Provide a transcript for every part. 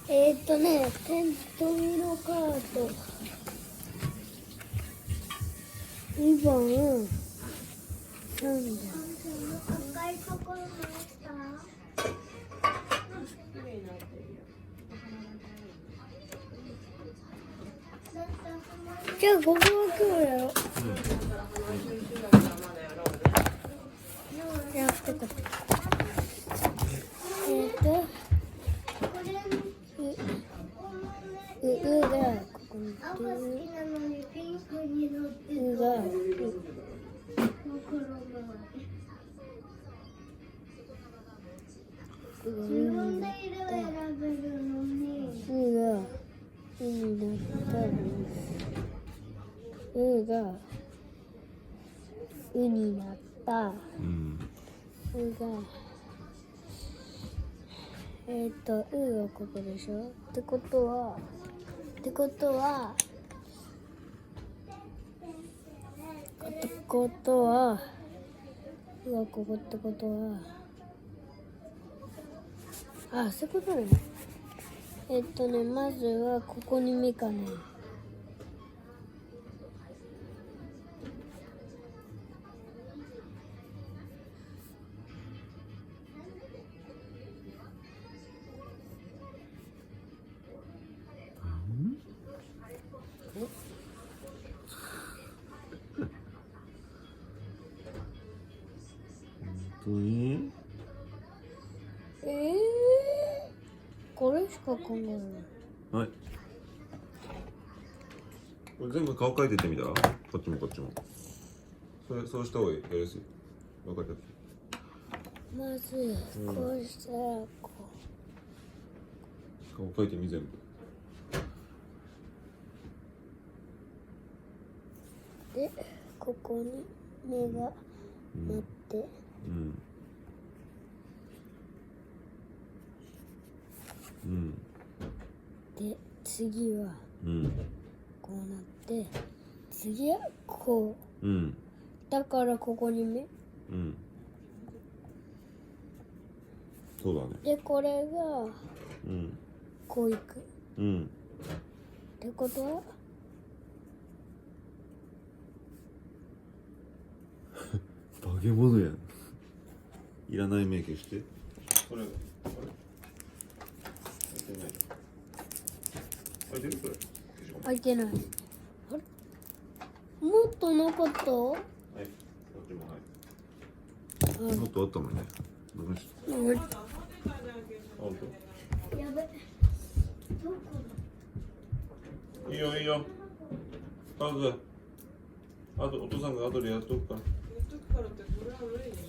テントミのカード2番3番赤いところもあったじゃあここは今日やろう。やってた。がここに赤好きなのにピンクに乗ってるが自分で色選べるのにがになったがになったががここでしょってことはがここってことはそういうことね。まずはここに目かね。本当に？これしか考えない。はい。これ全部顔描いてってみたら？こっちもこっちも。そうした方がやりやすい。分かった。まずこうしたらこ顔描いてみ全部。うでここに目がなって、で次はこうなって次はこう、だからここに目、そうだね。でこれがこういく、ってことは化け物やん。いらないメイクして。これ開いてない。開いてるこれ。開いてない。あれもっとなかった？はい。こっちもはい。もっとあったのね。どうした？本当？やべどこいいよいいよ。カズ。あとお父さんが後でやっとくから。ってこれは無理でし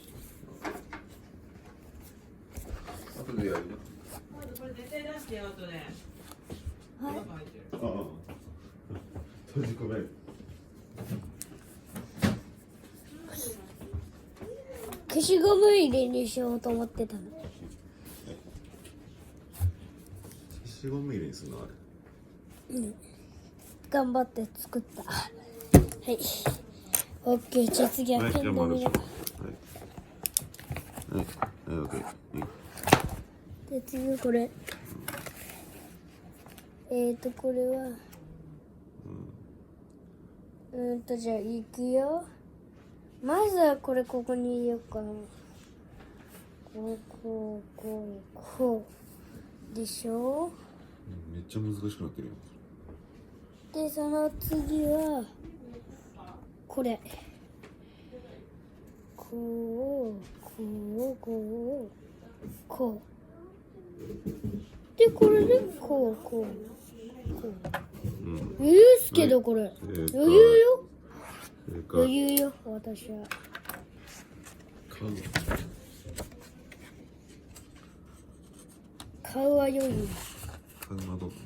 ょ。後でやるよ。まずこれ絶対出してよ後で。はい。ああ。閉じ込める。消しゴム入れにしようと思ってたの。消しゴム入れにするのあれ。頑張って作った。はい。オッケー。じゃあ次はペンのみだ。はい。はい。はい。オッケー。で次これ。これは。じゃあいくよ。まずはこれここに入れようかな。こうでしょ。めっちゃ難しくなってるよ。でその次はこれこうでこれでこう余裕っすけどこれ余裕よ余裕よ私は。顔は余裕。顔はどうだね。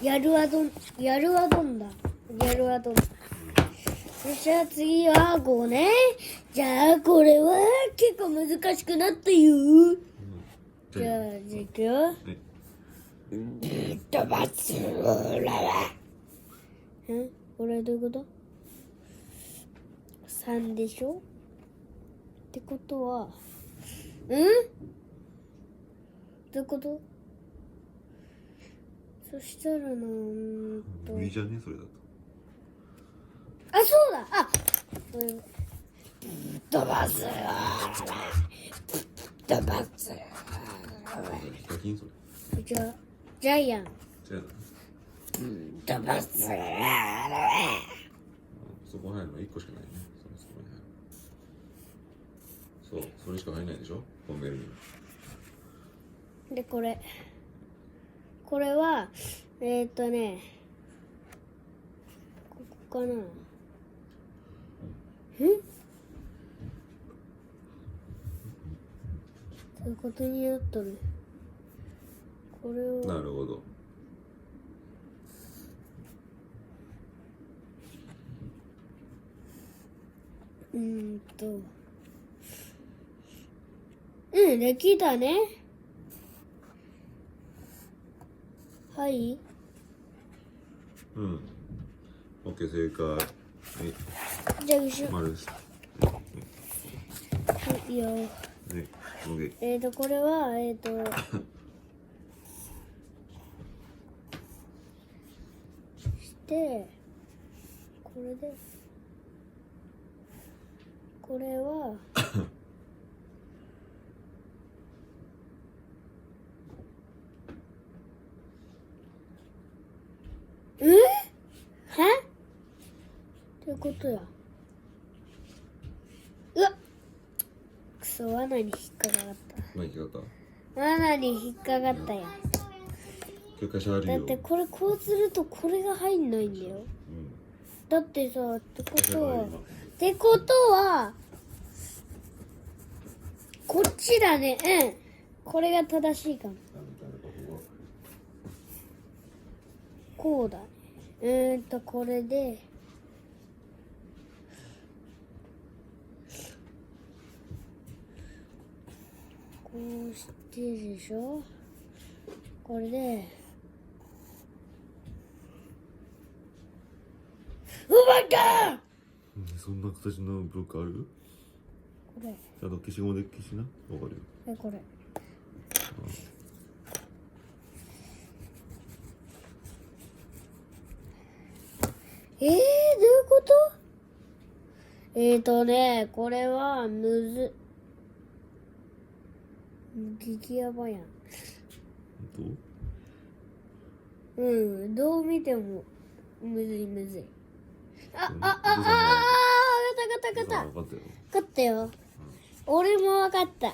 やるはどんだ。そしたら次は5ね。じゃあこれは結構難しくなったよ。じゃあいくよ。これどういうこと？ 3 でしょってことはどういうこと？そしたらいいじゃねそれだと。あ、そうだ。あ、飛ばす。飛ばす。ヒカキンそれ。じゃあジャイアン。じゃあ飛ばす。そこ入るの1個しかないね。そこに入る。そう、それしか入んないでしょトンネルに。で、これはここかな。そういうことになっとる。これをなるほど。できたね。はい。うん。オッケー、正解。はい。じゃあ後ろ。丸です。はい、いいよ。はい。オッケー。これはしてこれでこれははってことや。うわっ、くそ、罠に引っかかった。何聞かった？罠に引っかかったや。許可証あるよ。だってこれこうするとこれが入んないんだよ。だってさ、ってことはこっちだね。これが正しいかも。こうだね。これでこうしてでしょ。これでうまいか。そんな形のブロックある？これちゃんと消しゴムで消しな。わかるよ。これどういうこと？これはむず激ヤバやん。どう見てもむずい。ガタ。分かったよ。分かったよ。俺も分かった。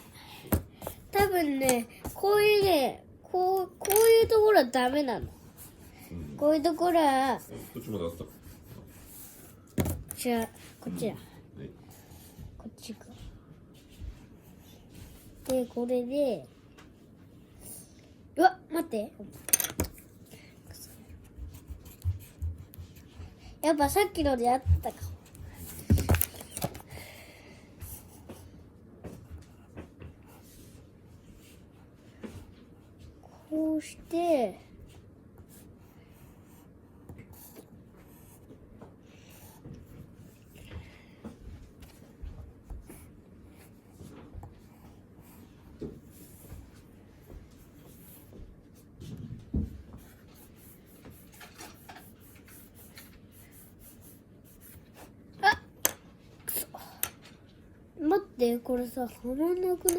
多分ね、こういうところはダメなの。こういうところはどっちまであった？じゃあこっちだ。はい。こっちか。で、これでうわ、待って。やっぱさっきのであったかも。こうして待って、これさ、はまんなくない？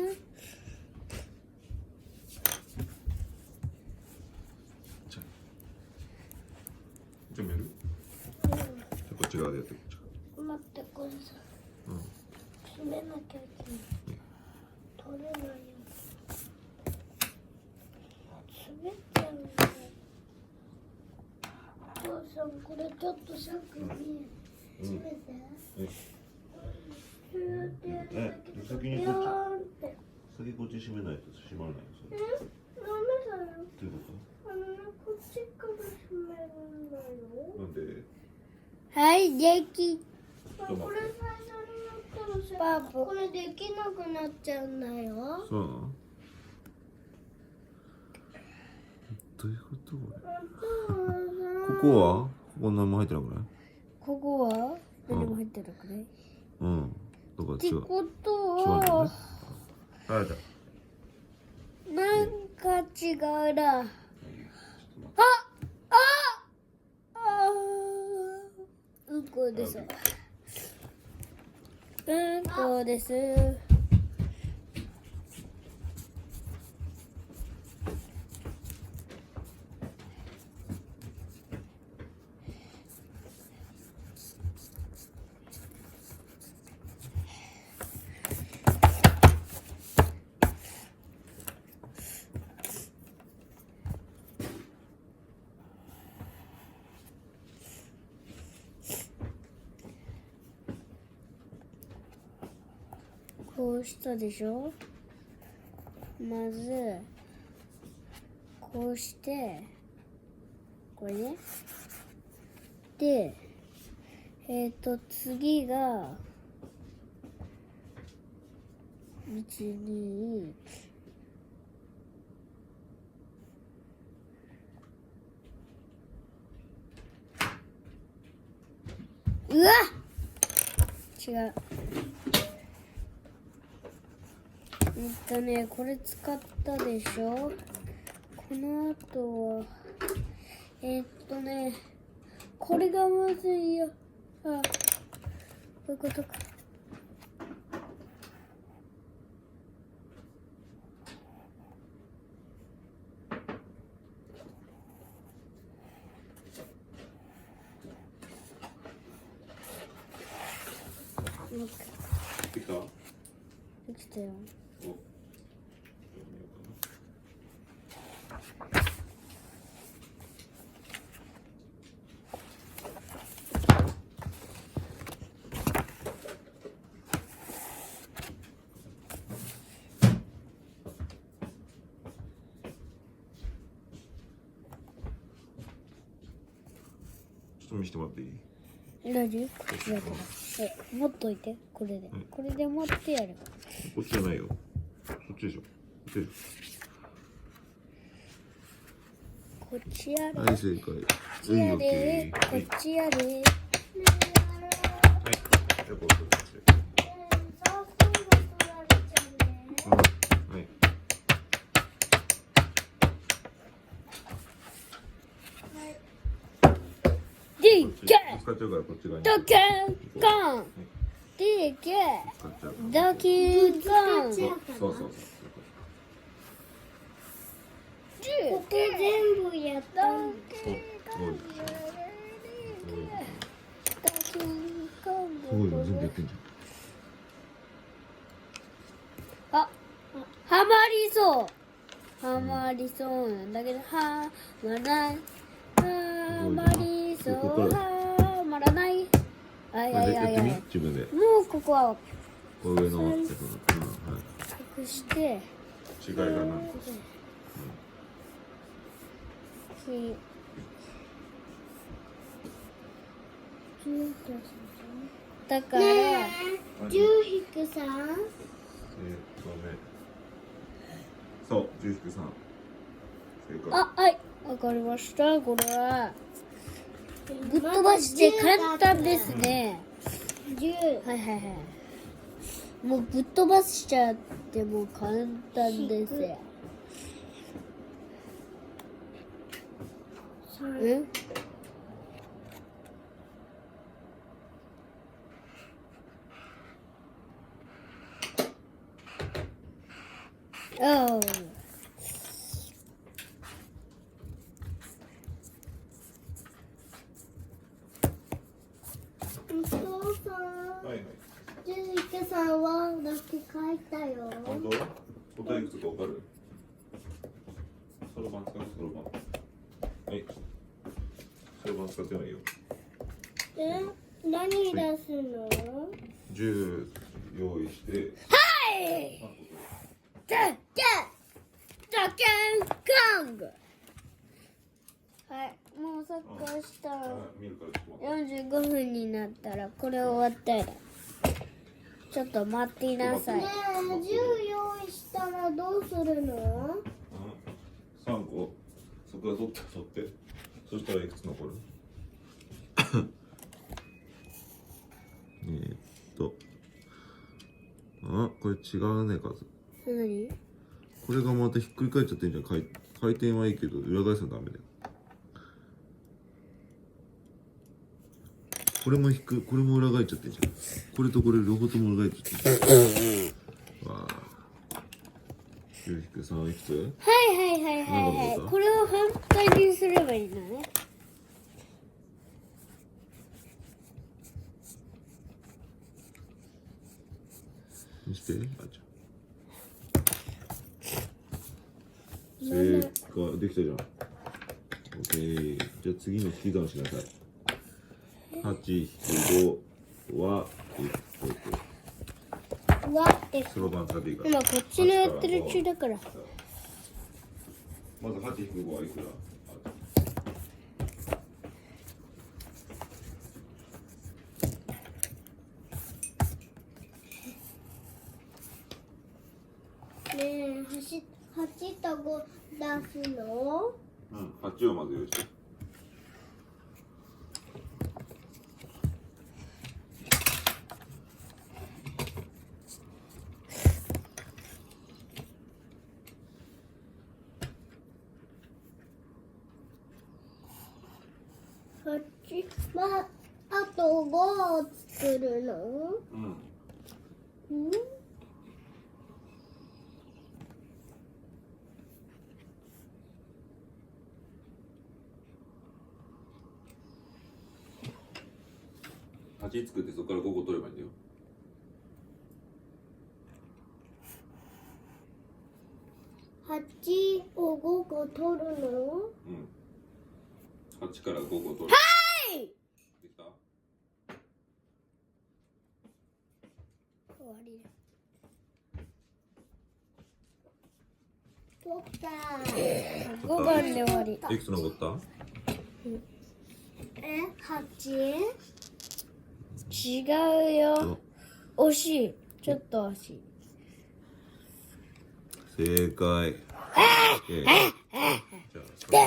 じゃあやる？こっち側でやってこっち側。待って、これさ、閉めなきゃいけない。取れないよ。滑っちゃうね。お父さん、これちょっとさっきに閉めて。先にこっち閉めないと閉まらないよ。それ。ダメだよ。どういうここっちから閉めるんだよ。と？なんで？はい、でき。これ最初にやったらさ、これできなくなっちゃうんだよ。そうなの？どういうことこれ？ここは？ここ何も入ってなくない？ここは何も入ってなくない？ってことは違うんだよね。はい、じゃなん価値があら。あうんこです。うんこです。こうしたでしょ。まずこうしてこれね。で次が1、2うわ違う。これ使ったでしょ。この後はこれがまずいよ。あ、こういうことか。できた？できたよ。お。ちょっと見せてもらっていい？大丈夫？持っといて、これで。これで持ってやる。こっちじゃないよ。そっちでしょ。こっちでしこっちやれ。ょ。はい、正解。こっちやれ。こっちやれ。はい。じゃあ、こうするって。はい。でけ使っちゃうからこっち側に。だけガンでけ使っちゃうから。だけガンそうそうそう。ここ全部やったんだ。すごい。だけガンすごいよ、全部やってんじあ、はまりそう。はまりそうなんだけど、はまらない。はまりそう。はまらない。あいゃん。やってみ、やいやいや。自分で。もうここはこう上のってこと。は隠して。い。違いがなんか。だから、 10引く3。そう、10-3。正解。あ、はい、わかりました。これはぶっ飛ばして簡単ですね。10。はいはいはい。もうぶっ飛ばしちゃっても簡単ですよ。うんおう。お父さん、はいはい。 10引く3はだけ書いたよ。本当？答えいくつかわかる？そろばん使う？そろばん。はい。そろばん使ってないよ。何出すの10用意して。はいだけカング。はい、もうサッカーしたら見るからちょっと待って。 45分になったらこれ終わったらちょっと待っていなさい。ねえ、10用意したらどうするの3個。そこから取って。そしたらいくつ残る？あ、これ違うね、数。何？これがまたひっくり返っちゃってんじゃん。回転はいいけど裏返すのダメだよ。これも裏返っちゃってんじゃん。これとこれ両方とも裏返っちゃってんじゃん。わあ。9-3いくつ？はいはいはいはいなんだろうさはい。これを反対にすればいいのね。見して。あちゃん。正解できたじゃん。オッケー。じゃあ次の引き算しなさい。8-5はうわってそろばん使っていいか今こっちのやってる中だから。まず8-5はいくら？ねえ、8と5出すの？うん、8をまず用意して。あと5を作るの？うん。うん？8作ってそこから5個取ればいいんだよ。8を5個取るの？うん。8から5個取る。はいできた？終わり取った。だ。5番で終わり。いくつ残った？ 8？違うよ。惜しい。ちょっと惜しい。正解。じゃあ